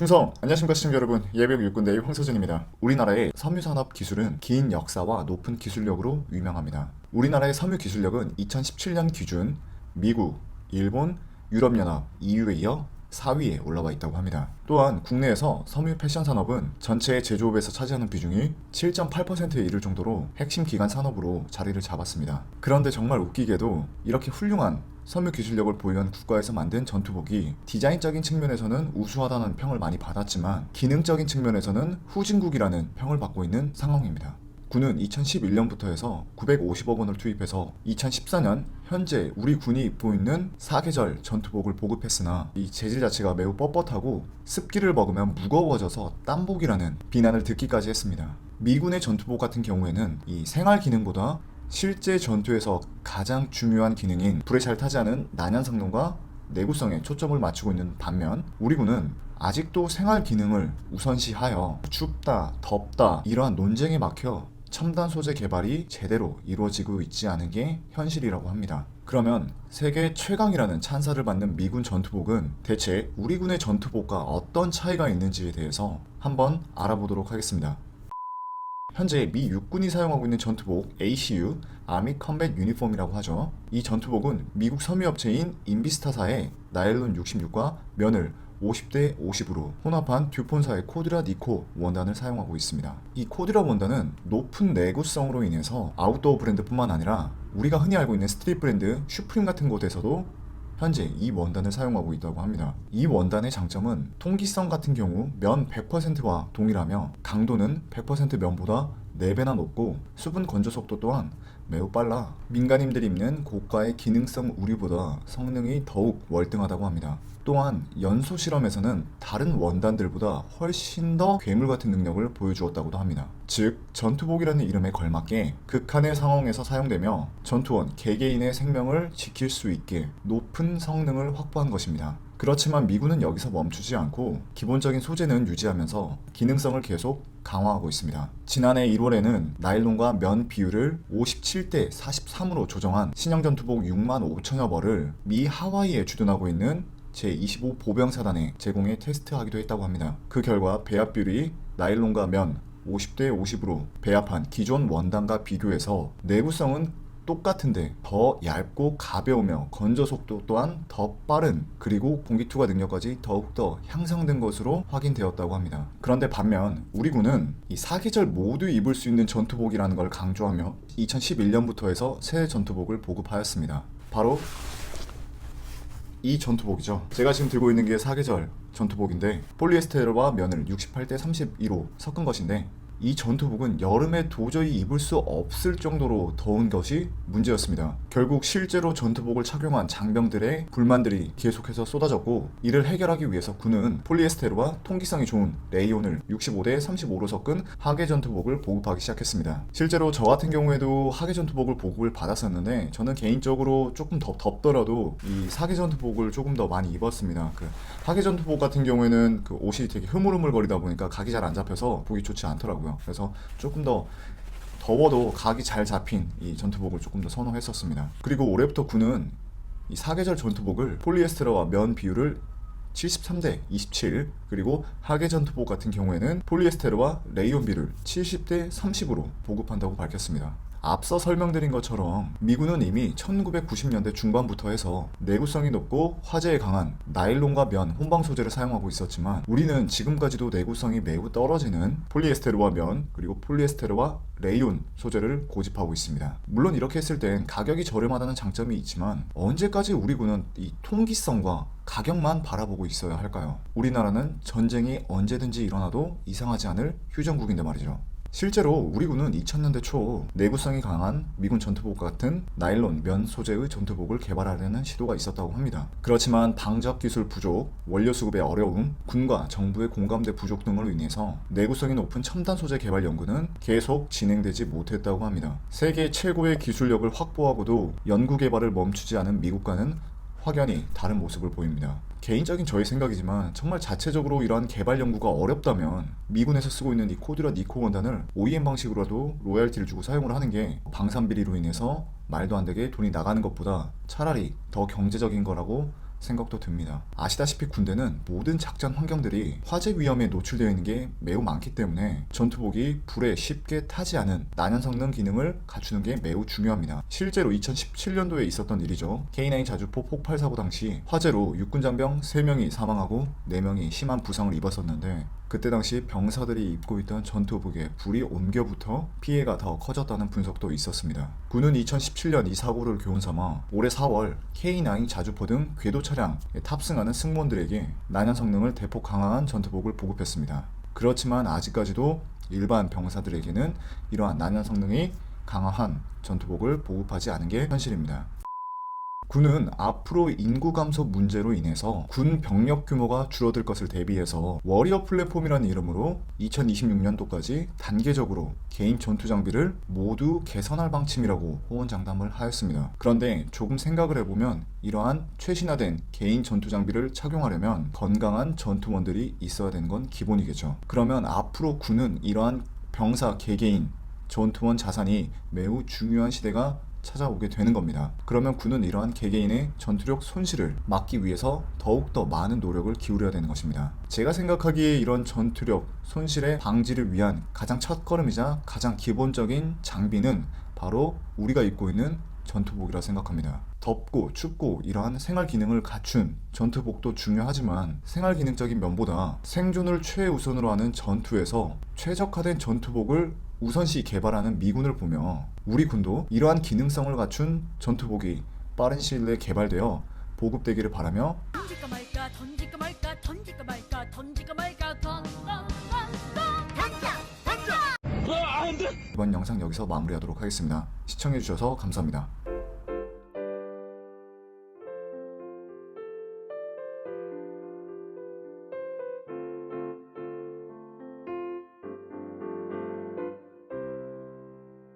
충성! 안녕하십니까 시청자 여러분, 예비역 육군대의 황서준입니다. 우리나라의 섬유산업 기술은 긴 역사와 높은 기술력으로 유명합니다. 우리나라의 섬유 기술력은 2017년 기준 미국, 일본, 유럽연합, EU에 이어 4위에 올라와 있다고 합니다. 또한 국내에서 섬유 패션 산업은 전체 제조업에서 차지하는 비중이 7.8%에 이를 정도로 핵심 기간 산업으로 자리를 잡았습니다. 그런데 정말 웃기게도 이렇게 훌륭한 섬유 기술력을 보유한 국가에서 만든 전투복이 디자인적인 측면에서는 우수하다는 평을 많이 받았지만 기능적인 측면에서는 후진국이라는 평을 받고 있는 상황입니다. 군은 2011년부터 해서 950억 원을 투입해서 2014년 현재 우리 군이 입고 있는 사계절 전투복을 보급했으나 이 재질 자체가 매우 뻣뻣하고 습기를 먹으면 무거워져서 땀복이라는 비난을 듣기까지 했습니다. 미군의 전투복 같은 경우에는 이 생활 기능보다 실제 전투에서 가장 중요한 기능인 불에 잘 타지 않은 난연 성능과 내구성에 초점을 맞추고 있는 반면 우리 군은 아직도 생활 기능을 우선시하여 춥다, 덥다 이러한 논쟁에 막혀 첨단 소재 개발이 제대로 이루어지고 있지 않은 게 현실이라고 합니다. 그러면 세계 최강이라는 찬사를 받는 미군 전투복은 대체 우리 군의 전투복과 어떤 차이가 있는지에 대해서 한번 알아보도록 하겠습니다. 현재 미 육군이 사용하고 있는 전투복 ACU 아미 컴뱃 유니폼이라고 하죠. 이 전투복은 미국 섬유업체인 인비스타사의 나일론 66과 면을 50대 50으로 혼합한 듀폰사의 코드라 니코 원단을 사용하고 있습니다. 이 코드라 원단은 높은 내구성으로 인해서 아웃도어 브랜드뿐만 아니라 우리가 흔히 알고 있는 스트릿 브랜드 슈프림 같은 곳에서도 현재 이 원단을 사용하고 있다고 합니다. 이 원단의 장점은 통기성 같은 경우 면 100%와 동일하며 강도는 100% 면보다 4배나 높고 수분 건조 속도 또한 매우 빨라 민간인들이 입는 고가의 기능성 우류보다 성능이 더욱 월등하다고 합니다. 또한 연소 실험에서는 다른 원단들보다 훨씬 더 괴물 같은 능력을 보여주었다고도 합니다. 즉 전투복이라는 이름에 걸맞게 극한의 상황에서 사용되며 전투원 개개인의 생명을 지킬 수 있게 높은 성능을 확보한 것입니다. 그렇지만 미군은 여기서 멈추지 않고 기본적인 소재는 유지하면서 기능성을 계속 강화하고 있습니다. 지난해 1월에는 나일론과 면 비율을 57대 43으로 조정한 신형 전투복 6만 5천여 벌을 미 하와이에 주둔하고 있는 제25 보병사단에 제공해 테스트하기도 했다고 합니다. 그 결과 배합 비율이 나일론과 면 50대 50으로 배합한 기존 원단과 비교해서 내구성은 똑같은데 더 얇고 가벼우며 건조 속도 또한 더 빠른 그리고 공기 투과 능력까지 더욱더 향상된 것으로 확인되었다고 합니다. 그런데 반면 우리 군은 이 사계절 모두 입을 수 있는 전투복이라는 걸 강조하며 2011년부터 해서 새 전투복을 보급하였습니다. 바로 이 전투복이죠. 제가 지금 들고 있는 게 사계절 전투복인데 폴리에스테르와 면을 68대 32로 섞은 것인데 이 전투복은 여름에 도저히 입을 수 없을 정도로 더운 것이 문제였습니다. 결국 실제로 전투복을 착용한 장병들의 불만들이 계속해서 쏟아졌고 이를 해결하기 위해서 군은 폴리에스테르와 통기성이 좋은 레이온을 65대 35로 섞은 하계 전투복을 보급하기 시작했습니다. 실제로 저 같은 경우에도 하계 전투복을 보급을 받았었는데 저는 개인적으로 조금 더 덥더라도 이 사계 전투복을 조금 더 많이 입었습니다. 그 하계 전투복 같은 경우에는 그 옷이 되게 흐물흐물거리다 보니까 각이 잘 안 잡혀서 보기 좋지 않더라고요. 그래서 조금 더 더워도 각이 잘 잡힌 이 전투복을 조금 더 선호했었습니다. 그리고 올해부터 군은 이 사계절 전투복을 폴리에스테르와 면 비율을 73대 27 그리고 하계 전투복 같은 경우에는 폴리에스테르와 레이온 비율을 70대 30으로 보급한다고 밝혔습니다. 앞서 설명드린 것처럼 미군은 이미 1990년대 중반부터 해서 내구성이 높고 화재에 강한 나일론과 면 혼방 소재를 사용하고 있었지만 우리는 지금까지도 내구성이 매우 떨어지는 폴리에스테르와 면 그리고 폴리에스테르와 레이온 소재를 고집하고 있습니다. 물론 이렇게 했을 땐 가격이 저렴하다는 장점이 있지만 언제까지 우리 군은 이 통기성과 가격만 바라보고 있어야 할까요? 우리나라는 전쟁이 언제든지 일어나도 이상하지 않을 휴전국인데 말이죠. 실제로 우리 군은 2000년대 초 내구성이 강한 미군 전투복과 같은 나일론 면 소재의 전투복을 개발하려는 시도가 있었다고 합니다. 그렇지만 방적 기술 부족, 원료 수급의 어려움, 군과 정부의 공감대 부족 등으로 인해서 내구성이 높은 첨단 소재 개발 연구는 계속 진행되지 못했다고 합니다. 세계 최고의 기술력을 확보하고도 연구 개발을 멈추지 않은 미국과는 확연히 다른 모습을 보입니다. 개인적인 저의 생각이지만 정말 자체적으로 이러한 개발 연구가 어렵다면 미군에서 쓰고 있는 이 코드라 니코 원단을 OEM 방식으로라도 로열티를 주고 사용을 하는 게 방산 비리로 인해서 말도 안 되게 돈이 나가는 것보다 차라리 더 경제적인 거라고 생각도 듭니다. 아시다시피 군대는 모든 작전 환경들이 화재 위험에 노출되어 있는 게 매우 많기 때문에 전투복이 불에 쉽게 타지 않은 난연 성능 기능을 갖추는 게 매우 중요합니다. 실제로 2017년도에 있었던 일이죠. K9 자주포 폭발 사고 당시 화재로 육군 장병 3명이 사망하고 4명이 심한 부상을 입었었는데, 그때 당시 병사들이 입고 있던 전투복에 불이 옮겨붙어 피해가 더 커졌다는 분석도 있었습니다. 군은 2017년 이 사고를 교훈삼아 올해 4월 K9 자주포 등 궤도 차량에 탑승하는 승무원들에게 난연 성능을 대폭 강화한 전투복을 보급했습니다. 그렇지만 아직까지도 일반 병사들에게는 이러한 난연 성능이 강화한 전투복을 보급하지 않은 게 현실입니다. 군은 앞으로 인구 감소 문제로 인해서 군 병력 규모가 줄어들 것을 대비해서 워리어 플랫폼이라는 이름으로 2026년도까지 단계적으로 개인 전투 장비를 모두 개선할 방침이라고 호언장담을 하였습니다. 그런데 조금 생각을 해보면 이러한 최신화된 개인 전투 장비를 착용하려면 건강한 전투원들이 있어야 되는 건 기본이겠죠. 그러면 앞으로 군은 이러한 병사 개개인 전투원 자산이 매우 중요한 시대가 찾아오게 되는 겁니다. 그러면 군은 이러한 개개인의 전투력 손실을 막기 위해서 더욱더 많은 노력을 기울여야 되는 것입니다. 제가 생각하기에 이런 전투력 손실의 방지를 위한 가장 첫걸음이자 가장 기본적인 장비는 바로 우리가 입고 있는 전투복이라 생각합니다. 덥고 춥고 이러한 생활 기능을 갖춘 전투복도 중요하지만 생활 기능적인 면보다 생존을 최우선으로 하는 전투에서 최적화된 전투복을 우선시 개발하는 미군을 보며 우리 군도 이러한 기능성을 갖춘 전투복이 빠른 시일 내에 개발되어 보급되기를 바라며 던질까 말까 던질까 말까 던질까 말까 던질까 말까 던져 이번 영상 여기서 마무리하도록 하겠습니다. 시청해주셔서 감사합니다.